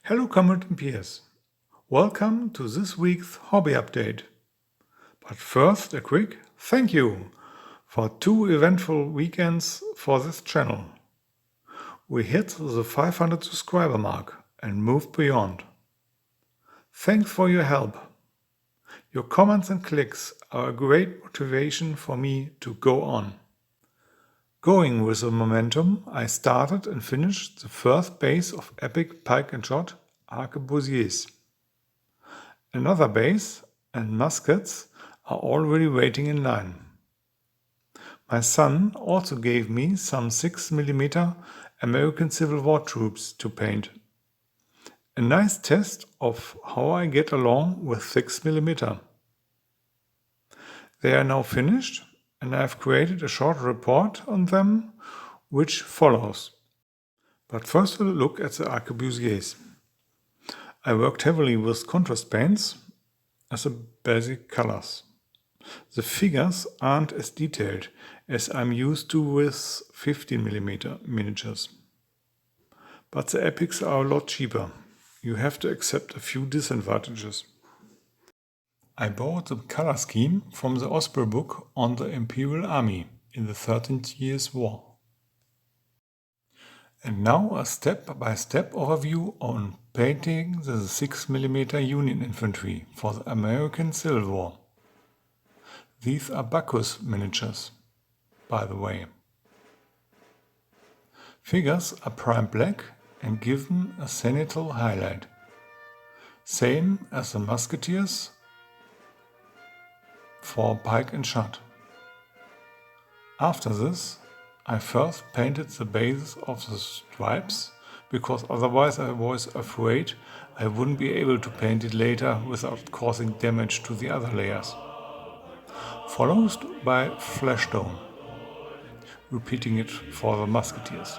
Hello comrade and peers, welcome to this week's hobby update. But first a quick thank you for 2 eventful weekends for this channel. We hit the 500 subscriber mark and moved beyond. Thanks for your help. Your comments and clicks are a great motivation for me to go on. Going with the momentum, I started and finished the first base of epic pike and shot arquebusiers. Another base and muskets are already waiting in line. My son also gave me some 6mm American Civil War troops to paint. A nice test of how I get along with 6mm. They are now finished and I have created a short report on them which follows. But first we'll look at the arquebusiers. I worked heavily with contrast paints as the basic colors. The figures aren't as detailed as I'm used to with 15mm miniatures. But the epics are a lot cheaper. You have to accept a few disadvantages. I borrowed the color scheme from the Osprey book on the Imperial Army in the 13th Years' War. And now a step-by-step overview on painting the 6mm Union infantry for the American Civil War. These are Bacchus miniatures, by the way. Figures are prime black and given a zenithal highlight. Same as the musketeers for pike and shot. After this, I first painted the bases of the stripes, because otherwise I was afraid I wouldn't be able to paint it later without causing damage to the other layers. Followed by flesh tone, repeating it for the musketeers.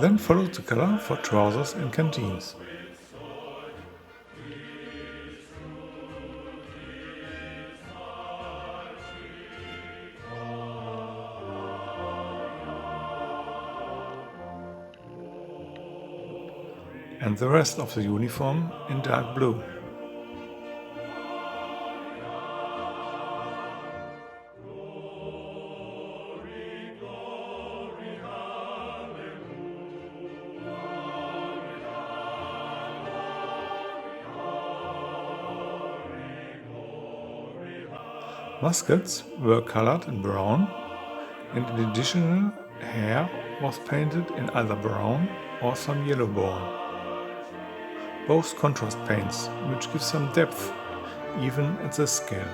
Then followed the color for trousers and canteens. And the rest of the uniform in dark blue. Muskets were colored in brown, and an additional hair was painted in either brown or some yellow bone. Both contrast paints, which give some depth, even at this scale.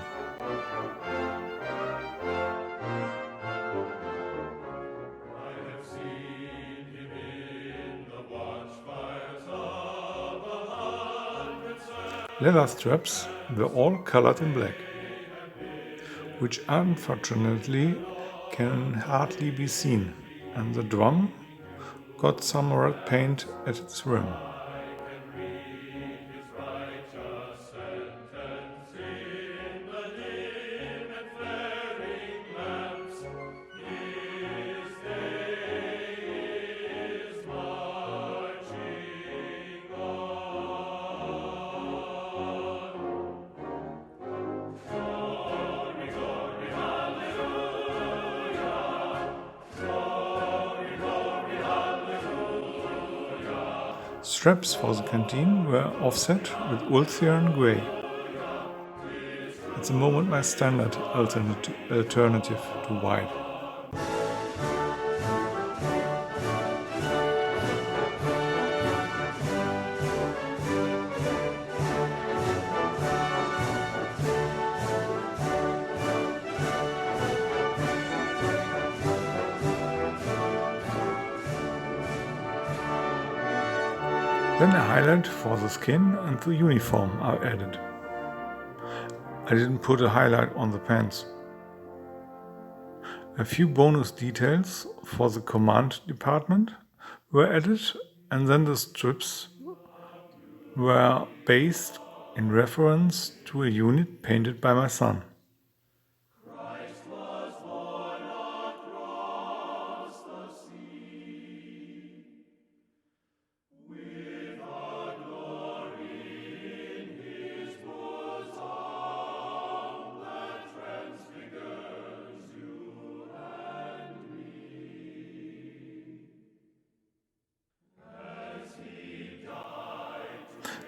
Leather straps were all colored in black, which unfortunately can hardly be seen, and the drum got some red paint at its rim. Straps for the canteen were offset with Ulthian grey. At the moment my standard alternative to white. Then a highlight for the skin and the uniform are added. I didn't put a highlight on the pants. A few bonus details for the command department were added, and then the strips were based in reference to a unit painted by my son.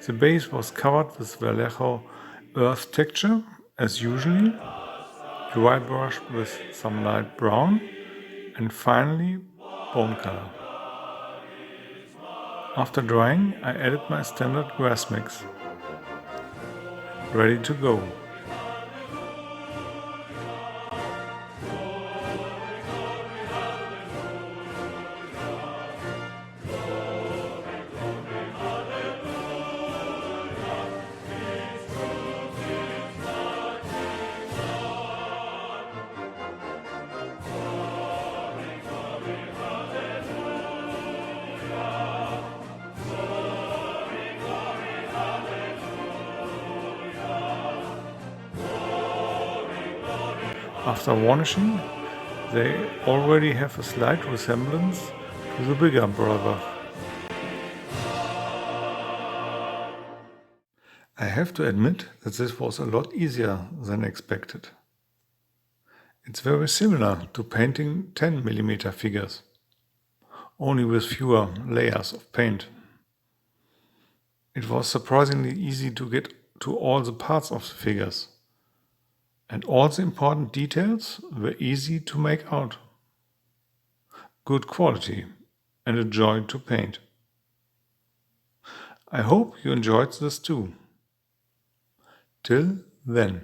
The base was covered with Vallejo earth texture, as usually, dry brushed with some light brown, and finally bone color. After drying, I added my standard grass mix. Ready to go. After varnishing, they already have a slight resemblance to the bigger brother. I have to admit that this was a lot easier than expected. It's very similar to painting 10mm figures, only with fewer layers of paint. It was surprisingly easy to get to all the parts of the figures, and all the important details were easy to make out. Good quality and a joy to paint. I hope you enjoyed this too. Till then.